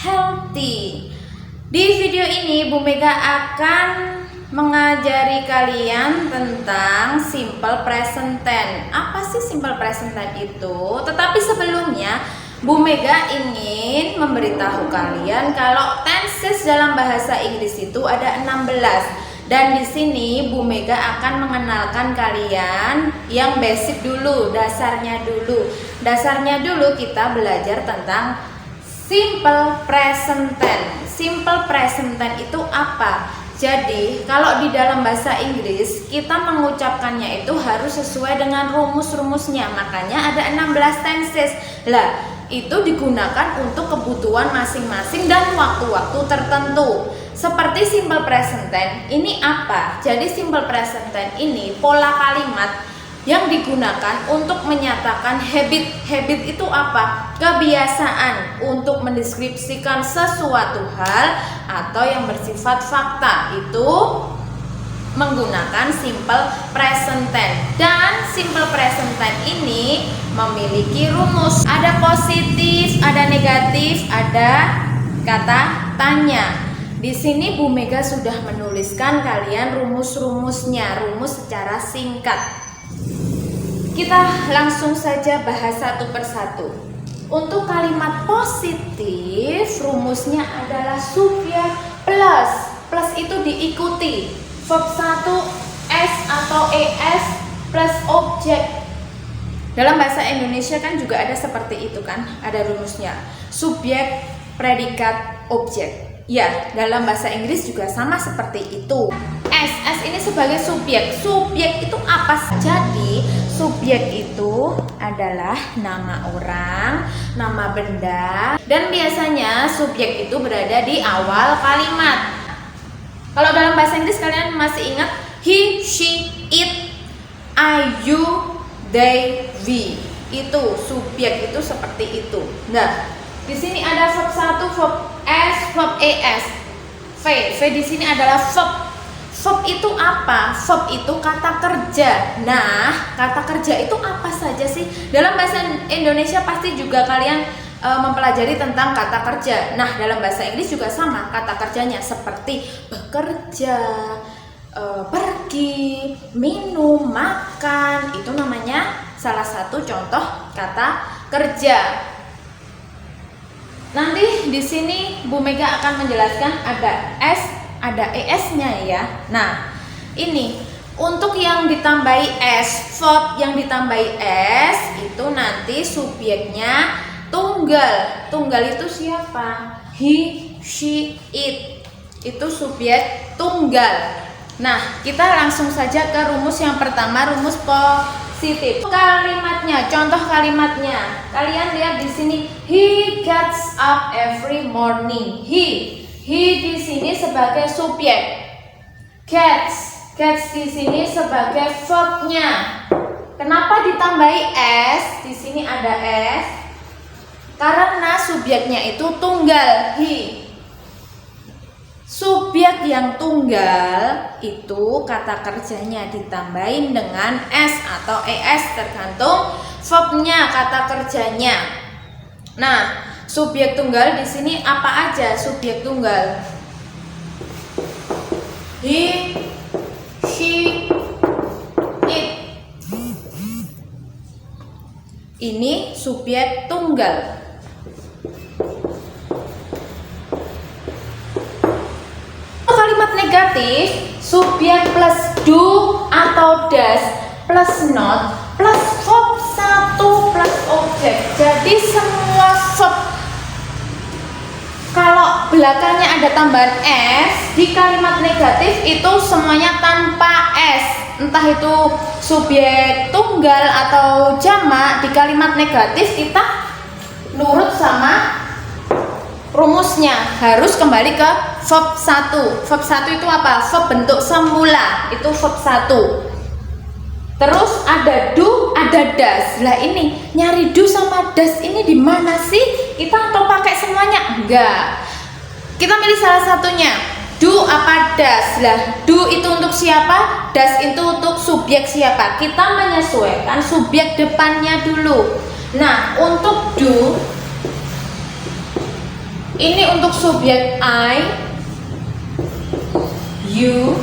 healthy. Di video ini Bu Mega akan mengajari kalian tentang simple present tense. Apa sih simple present tense itu? Tetapi sebelumnya Bu Mega ingin memberitahu kalian kalau tenses dalam bahasa Inggris itu ada 16. Dan di sini Bu Mega akan mengenalkan kalian yang basic dulu, dasarnya dulu. Dasarnya dulu kita belajar tentang simple present tense. Simple present tense itu apa? Jadi, kalau di dalam bahasa Inggris kita mengucapkannya itu harus sesuai dengan rumus-rumusnya. Makanya ada 16 tenses. Lah, itu digunakan untuk kebutuhan masing-masing dan waktu-waktu tertentu. Seperti simple present tense, ini apa? Jadi simple present tense ini pola kalimat yang digunakan untuk menyatakan habit. Habit itu apa? Kebiasaan untuk mendeskripsikan sesuatu hal atau yang bersifat fakta. Itu menggunakan simple present tense. Dan simple present tense ini memiliki rumus. Ada positif, ada negatif, ada kata tanya. Di sini Bu Mega sudah menuliskan kalian rumus-rumusnya, rumus secara singkat. Kita langsung saja bahas satu persatu. Untuk kalimat positif, rumusnya adalah subjek plus. Plus itu diikuti verb 1 s atau es plus objek. Dalam bahasa Indonesia kan juga ada seperti itu kan, ada rumusnya. Subjek, predikat, objek. Ya, dalam bahasa Inggris juga sama seperti itu. S ini sebagai subjek. Subjek itu apa? Jadi, subjek itu adalah nama orang, nama benda, dan biasanya subjek itu berada di awal kalimat. Kalau dalam bahasa Inggris kalian masih ingat he, she, it, I, you, they, we. Itu subjek itu seperti itu. Nah, di sini ada verb 1, verb s, verb es. V di sini adalah verb. Verb itu apa? Verb itu kata kerja. Nah, kata kerja itu apa saja sih? Dalam bahasa Indonesia pasti juga kalian mempelajari tentang kata kerja. Nah, dalam bahasa Inggris juga sama kata kerjanya, seperti bekerja, pergi, minum, makan. Itu namanya salah satu contoh kata kerja. Nanti di sini Bu Mega akan menjelaskan ada s, ada es-nya ya. Nah, ini untuk yang ditambahi s, verb yang ditambahi s itu nanti subjeknya tunggal. Tunggal itu siapa? He, she, it. Itu subjek tunggal. Nah, kita langsung saja ke rumus yang pertama, rumus positif. Kalimatnya, contoh kalimatnya. Kalian lihat di sini, he gets up every morning. He di sini sebagai subjek. Gets di sini sebagai verbnya. Kenapa ditambahi s? Di sini ada s. Karena subjeknya itu tunggal, he. Subjek yang tunggal itu kata kerjanya ditambahin dengan s atau es tergantung verbnya, kata kerjanya. Nah, subjek tunggal di sini apa aja subjek tunggal? He, she, it. Ini subjek tunggal. Kalimat negatif, subjek plus do atau does plus not plus verb 1 plus objek. Jadi semua verb kalau belakangnya ada tambahan s, di kalimat negatif itu semuanya tanpa s. Entah itu subjek tunggal atau jamak, di kalimat negatif kita nurut sama rumusnya, harus kembali ke verb 1. Verb 1 itu apa? Verb bentuk semula, itu verb 1. Terus ada do, ada does. Lah ini nyari do sama does ini di mana sih? Kita atau pakai semuanya? Enggak. Kita milih salah satunya. Do apa does? Lah do itu untuk siapa? Does itu untuk subjek siapa? Kita menyesuaikan subjek depannya dulu. Nah, untuk do Ini untuk subjek I, you,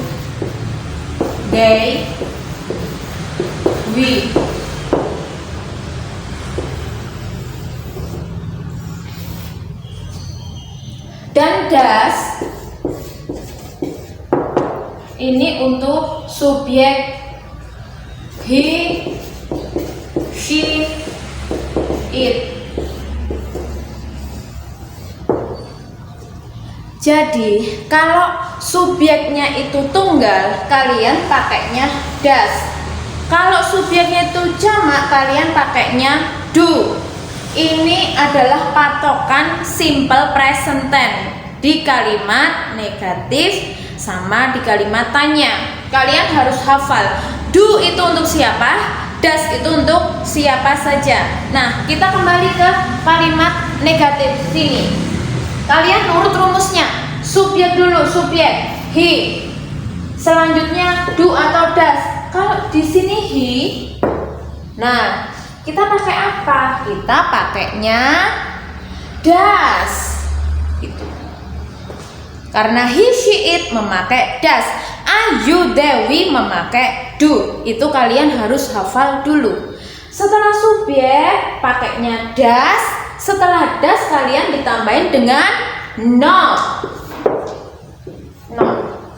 they, we. Dan does ini untuk subjek he, she, it. Jadi kalau subjeknya itu tunggal, kalian pakainya does. Kalau subjeknya itu jamak, kalian pakainya do. Ini adalah patokan simple present tense di kalimat negatif sama di kalimat tanya. Kalian harus hafal. Do itu untuk siapa? Does itu untuk siapa saja. Nah, kita kembali ke kalimat negatif sini. Kalian urut rumusnya. Subjek dulu, subjek he. Selanjutnya do atau does. Kalau di sini he, nah kita pakai apa? Kita pakainya does. Itu. Karena he, she, it memakai does. I, you, they, we memakai do. Itu kalian harus hafal dulu. Setelah subjek pakainya does. Setelah does kalian ditambahin dengan not.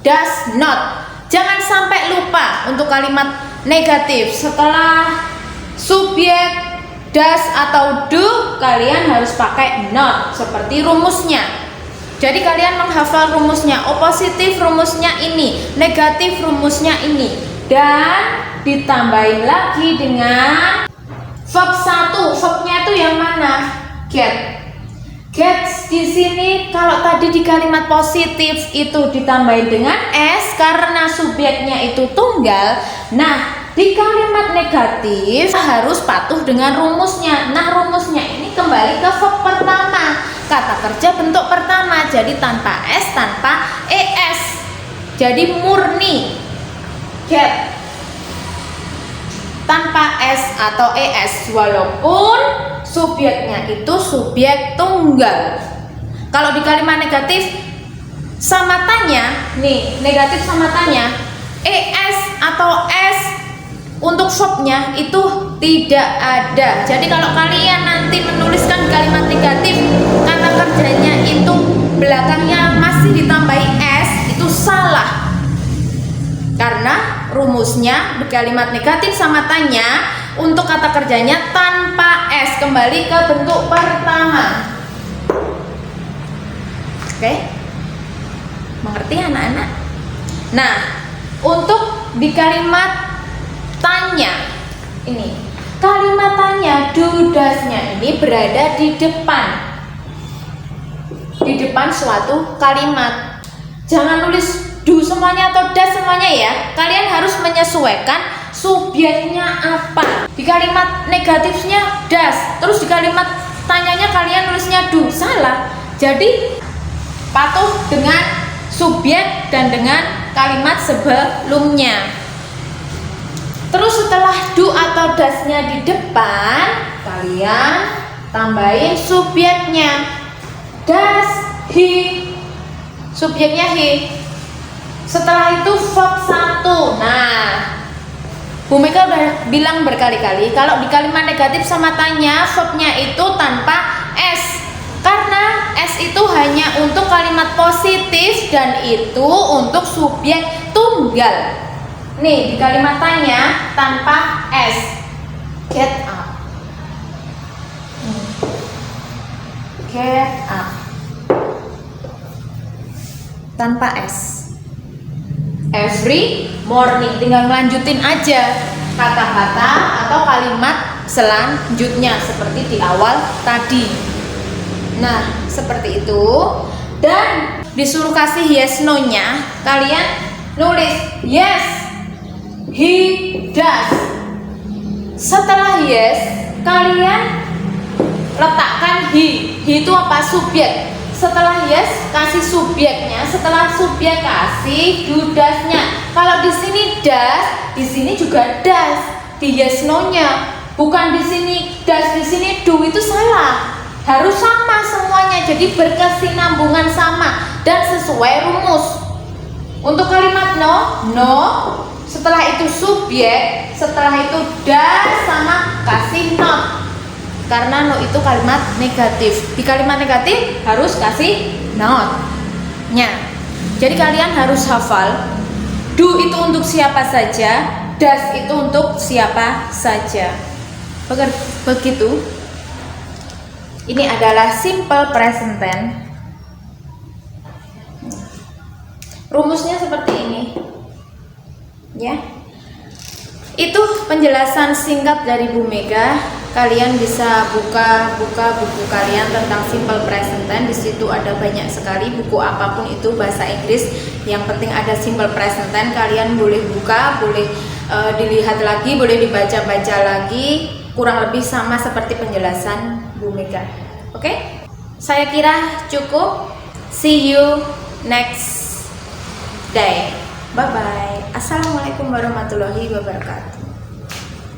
Does not. Jangan sampai lupa untuk kalimat negatif. Setelah subjek does atau do, kalian harus pakai not seperti rumusnya. Jadi kalian menghafal rumusnya. Positif rumusnya ini, negatif rumusnya ini. Dan ditambahin lagi dengan verb 1. Verbnya itu yang mana? Get. Get di sini kalau tadi di kalimat positif itu ditambahin dengan s karena subjeknya itu tunggal. Nah, di kalimat negatif harus patuh dengan rumusnya. Nah, rumusnya ini kembali ke verb pertama. Kata kerja bentuk pertama. Jadi tanpa s, tanpa es. Jadi murni. Get. Tanpa s atau es, walaupun subjeknya itu subjek tunggal. Kalau di kalimat negatif sama tanya, nih negatif sama tanya, es atau s untuk verbnya itu tidak ada. Jadi kalau kalian nanti menuliskan kalimat negatif, kata kerjanya itu belakangnya masih ditambahi s, itu salah. Karena rumusnya di kalimat negatif sama tanya untuk kata kerjanya tanpa s, kembali ke bentuk pertama. Oke? Mengerti anak-anak? Nah, untuk di kalimat tanya ini, kalimat tanya do does-nya ini berada di depan suatu kalimat. Jangan nulis do semuanya atau does semuanya ya. Kalian harus menyesuaikan subjeknya apa. Di kalimat negatifnya does, terus di kalimat tanyanya kalian nulisnya do, salah. Jadi patuh dengan subjek dan dengan kalimat sebelumnya. Terus setelah do atau does-nya di depan, kalian tambahin subjeknya. Does he, subjeknya he. Setelah itu verb 1. Nah, Bu Mega udah bilang berkali-kali kalau di kalimat negatif sama tanya verbnya itu tanpa s. Karena s itu hanya untuk kalimat positif dan itu untuk subjek tunggal. Nih, di kalimat tanya tanpa s. Get up. Get up. Tanpa s. Every morning, tinggal ngelanjutin aja kata-kata atau kalimat selanjutnya seperti di awal tadi. Nah, seperti itu. Dan disuruh kasih yes no-nya, kalian nulis yes, he does. Setelah yes, kalian letakkan he. He itu apa? Subjek. Setelah yes, kasih subjeknya. Setelah subjek kasih do does-nya. Kalau di sini does, di sini juga does. Di yes no-nya, bukan di sini does, di sini do, itu salah. harus sama semuanya, jadi berkesinambungan sama dan sesuai rumus. Untuk kalimat no, setelah itu subjek, setelah itu das sama kasih not. Karena no itu kalimat negatif. Di kalimat negatif harus kasih not-nya. Jadi kalian harus hafal. Do itu untuk siapa saja, das itu untuk siapa saja. Begitu. Ini adalah simple present tense. Rumusnya seperti ini. Ya. Itu penjelasan singkat dari Bu Mega. Kalian bisa buka buku kalian tentang simple present tense. Di situ ada banyak sekali buku, apapun itu bahasa Inggris. Yang penting ada simple present tense. Kalian boleh buka, boleh dilihat lagi, boleh dibaca-baca lagi. Kurang lebih sama seperti penjelasan Bu Mega. Oke? Saya kira cukup. See you next day. Bye bye. Assalamualaikum warahmatullahi wabarakatuh.